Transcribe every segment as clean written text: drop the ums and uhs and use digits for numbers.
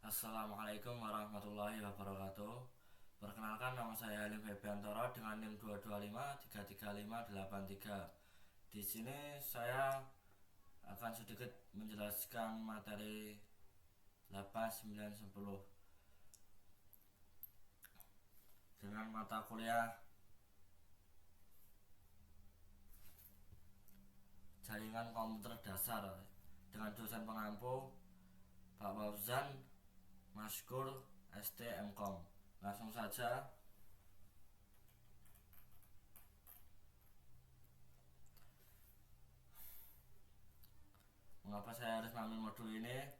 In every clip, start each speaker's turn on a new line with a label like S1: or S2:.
S1: Assalamualaikum warahmatullahi wabarakatuh. Perkenalkan, nama saya Halim Febiantoro dengan NIM 225335883. Di sini saya akan sedikit menjelaskan materi 8, 9, 10 dengan mata kuliah jaringan komputer dasar dengan dosen pengampu Pak Fauzan Maskur STMkom. Langsung saja. Mengapa saya harus mengambil modul ini?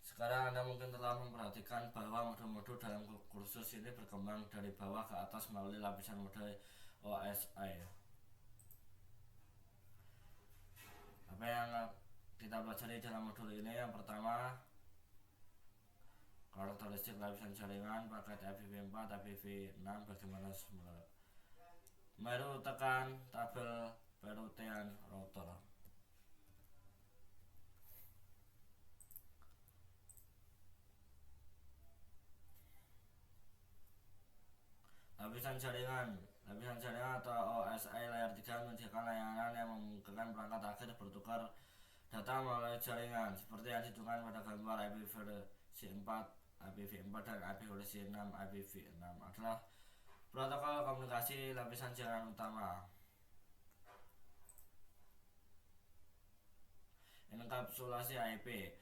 S1: Sekarang Anda mungkin telah memperhatikan bahwa modul-modul dalam kursus ini berkembang dari bawah ke atas melalui lapisan model OSI. Apa yang kita pelajari dalam modul ini? Yang pertama, karakteristik lapisan jaringan, paket IPv4, IPv6, bagaimana semula. Mari tekan tabel perutian router. Lapisan jaringan atau OSI layer 3 menyediakan layanan yang memungkinkan perangkat akhir bertukar data melalui jaringan seperti yang ditunjukkan pada gambar. IPv4, IPv4 dan IPv6, IPv6 adalah protokol komunikasi lapisan jaringan utama. Enkapsulasi IP.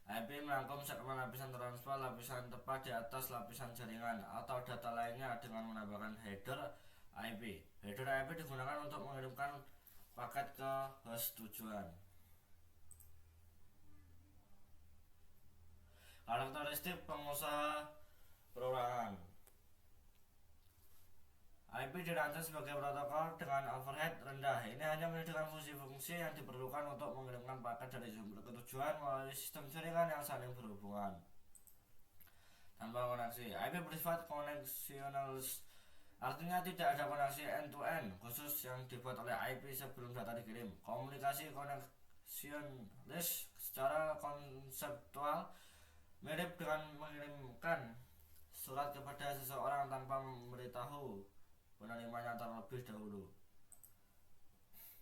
S1: IP merangkum segmen lapisan transfer, lapisan tepat di atas lapisan jaringan atau data lainnya dengan menambahkan header IP. Header IP digunakan untuk mengirimkan paket ke host tujuan. Karakteristik pengusaha perorangan. IP dirancang sebagai protokol dengan overhead rendah. Ini hanya menyediakan fungsi-fungsi yang diperlukan untuk mengirimkan paket dari sumber ke tujuan melalui sistem jaringan yang saling berhubungan tanpa koneksi. IP bersifat connectionless, artinya tidak ada koneksi end-to-end khusus yang dibuat oleh IP sebelum data dikirim. Komunikasi connectionless secara konseptual mirip dengan mengirimkan surat kepada seseorang tanpa memberitahu penerimanya terlebih dahulu.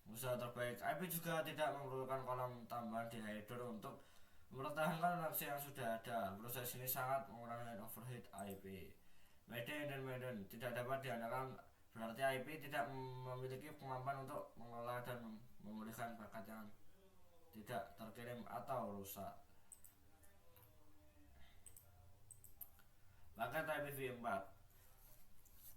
S1: Usaha terbaik. IP juga tidak memerlukan kolom tambahan di header untuk mempertahankan koneksi yang sudah ada. Proses ini sangat mengurangi overhead IP. Maiden tidak dapat diandalkan, berarti IP tidak memiliki kemampuan untuk mengelola dan memulihkan paket yang tidak terkirim atau rusak. Paket IPv4.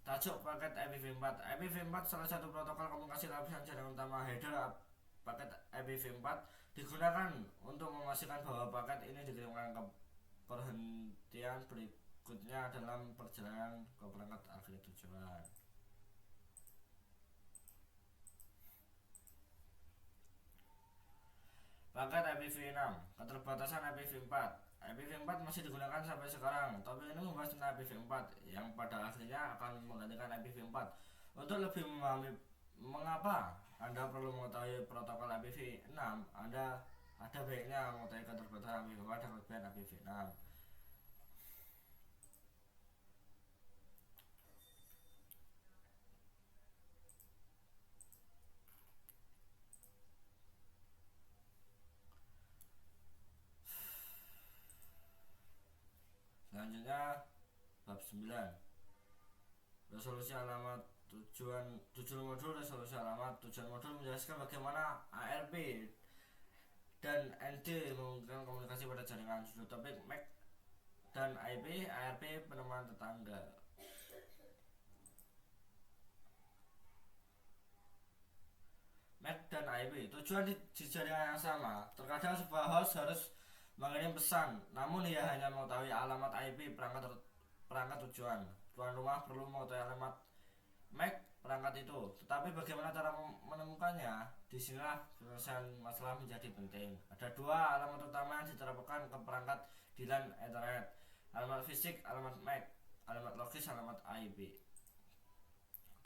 S1: Tajuk paket IPv4. IPv4 salah satu protokol komunikasi lapisan jaringan utama. Header paket IPv4 digunakan untuk memastikan bahwa paket ini dikirimkan ke perhentian berikutnya dalam perjalanan ke perangkat akhir tujuan. Paket IPv6. Keterbatasan IPv4. IPv4 masih digunakan sampai sekarang. Topik ini membahas tentang IPv4 yang pada akhirnya akan menggantikan IPv4. Untuk lebih memahami mengapa Anda perlu mengetahui protokol IPv6, Anda ada baiknya mengetahui keterbatasan IPv4 dan kelebihan IPv6. Selanjutnya bab 9, resolusi alamat tujuan modul. Resolusi alamat tujuan modul menjelaskan bagaimana ARP dan ND memungkinkan komunikasi pada jaringan. Sudut topik MAC dan IP. ARP penemuan tetangga. MAC dan IP tujuan di jaringan yang sama. Terkadang sebuah host harus mengirim pesan, namun ia hanya mengetahui alamat IP perangkat tujuan. Tuan rumah perlu mengetahui alamat MAC perangkat itu, tetapi bagaimana cara menemukannya? Disinilah penyelesaian masalah menjadi penting. Ada dua alamat utama yang diterapkan ke perangkat di LAN Ethernet: alamat fisik, alamat MAC; alamat logis, alamat IP.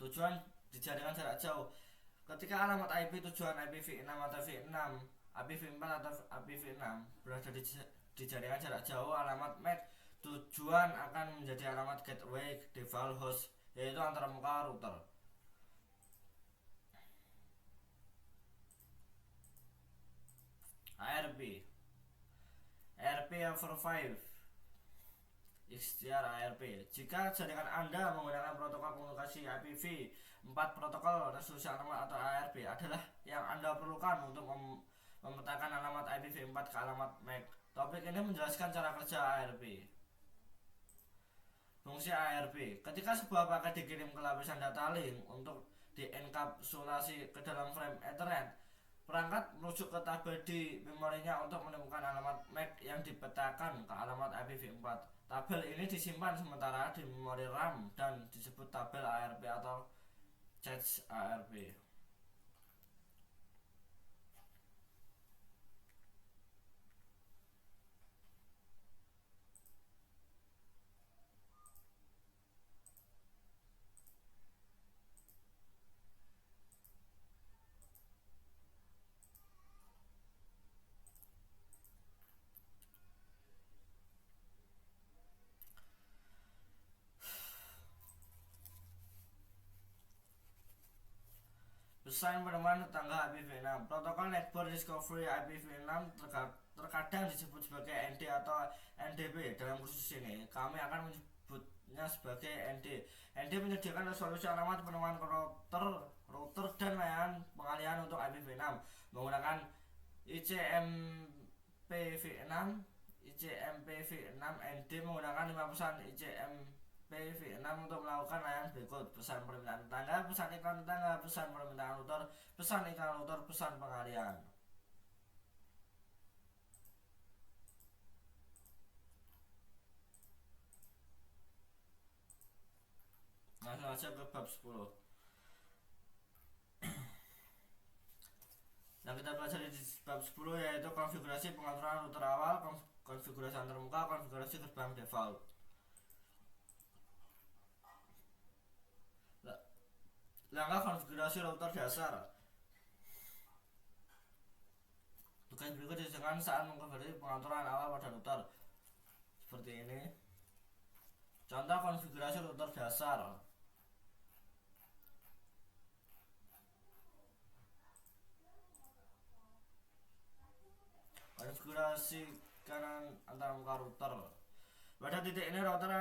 S1: Tujuan di jaringan jarak jauh. ketika alamat IP tujuan IPv6 atau V6, IPv4 atau IPv6 berada di jaringan jarak jauh, alamat MAC tujuan akan menjadi alamat gateway default host, yaitu antarmuka router. ARP over 5 XDR ARP. Jika jaringan Anda menggunakan protokol komunikasi IPv4, protokol resolusi alamat atau ARP adalah yang Anda perlukan untuk memetakan alamat IPv4 ke alamat MAC. Topik ini menjelaskan cara kerja ARP. Fungsi ARP: ketika sebuah paket dikirim ke lapisan data link untuk dienkapsulasi ke dalam frame Ethernet, perangkat merujuk ke tabel di memorinya untuk menemukan alamat MAC yang dipetakan ke alamat IPv4. Tabel ini disimpan sementara di memori RAM dan disebut tabel ARP atau cache ARP. Pesan penemuan tetangga IPv6. Protokol Network Discovery IPv6 terkadang disebut sebagai ND atau NDP. Dalam khusus ini, kami akan menyebutnya sebagai ND. ND menyediakan resolusi alamat penemuan router dan layanan pengalihan untuk IPv6 menggunakan ICMPv6. ICMPv6 ND menggunakan 5 pesan ICMPv6 untuk melakukan layanan berikut: pesan permintaan tetangga, pesan iklan tetangga, pesan permintaan router, pesan iklan router, pesan pengalihan. Langsung aja ke bab 10. Yang kita belajar di bab 10 yaitu konfigurasi pengaturan router awal, konfigurasi antarmuka, konfigurasi gerbang default. Langkah konfigurasi router dasar. Tugas berikut dikerjakan saat mengkonfigurasi pengaturan awal pada router. Seperti ini. Contoh konfigurasi router dasar. Konfigurasi kanan antarmuka router. Pada titik ini router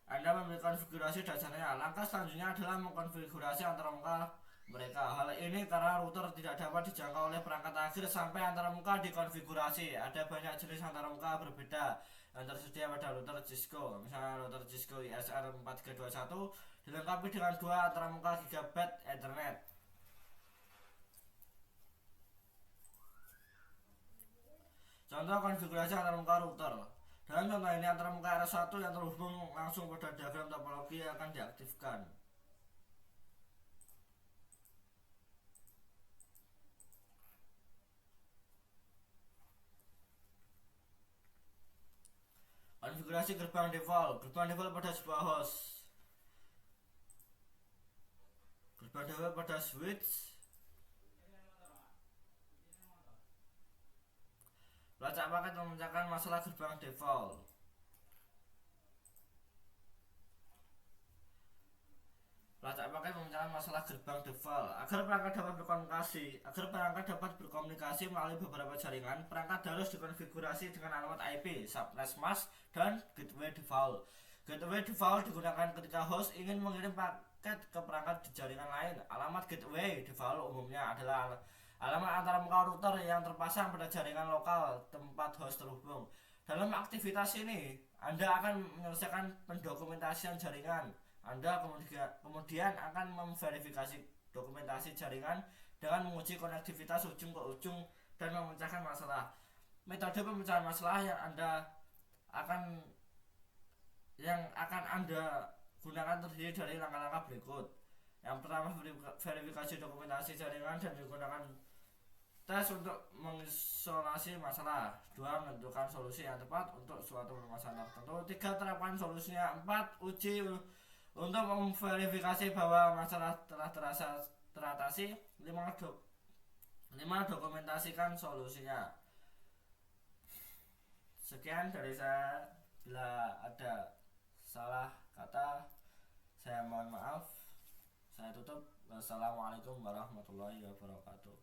S1: Anda memiliki konfigurasi dasarnya. Langkah selanjutnya adalah mengkonfigurasi antarmuka mereka. Hal ini karena router tidak dapat dijangkau oleh perangkat akhir sampai antarmuka dikonfigurasi. Ada banyak jenis antarmuka berbeda yang tersedia pada router Cisco. Misalnya router Cisco ISR 4321 dilengkapi dengan 2 antarmuka gigabit Ethernet. Contoh konfigurasi antarmuka router. Dalam contoh ini antarmuka RS1 yang terhubung langsung pada diagram topologi akan diaktifkan. Konfigurasi gerbang default. Gerbang default pada sebuah host. Gerbang default pada switch. Pelacak paket memecahkan masalah gerbang default. Pelacak paket memecahkan masalah gerbang default. Agar perangkat dapat berkomunikasi melalui beberapa jaringan, perangkat harus dikonfigurasi dengan alamat IP, subnet mask, dan gateway default. Gateway default digunakan ketika host ingin mengirim paket ke perangkat di jaringan lain. Alamat gateway default umumnya adalah alamat antarmuka router yang terpasang pada jaringan lokal tempat host terhubung. Dalam aktivitas ini, Anda akan menyelesaikan pendokumentasian jaringan. Anda kemudian akan memverifikasi dokumentasi jaringan dengan menguji konektivitas ujung ke ujung dan memecahkan masalah. Metode pemecahan masalah yang akan Anda gunakan terdiri dari langkah-langkah berikut. Yang pertama, verifikasi dokumentasi jaringan dan digunakan tes untuk mengisolasi masalah. 2. Menentukan solusi yang tepat untuk suatu permasalahan tertentu. 3. Terapkan solusinya. 4. Uji untuk memverifikasi bahwa masalah telah teratasi. 5. Dokumentasikan solusinya. Sekian dari saya. Bila ada salah kata, saya mohon maaf. Saya tutup. Wassalamualaikum warahmatullahi wabarakatuh.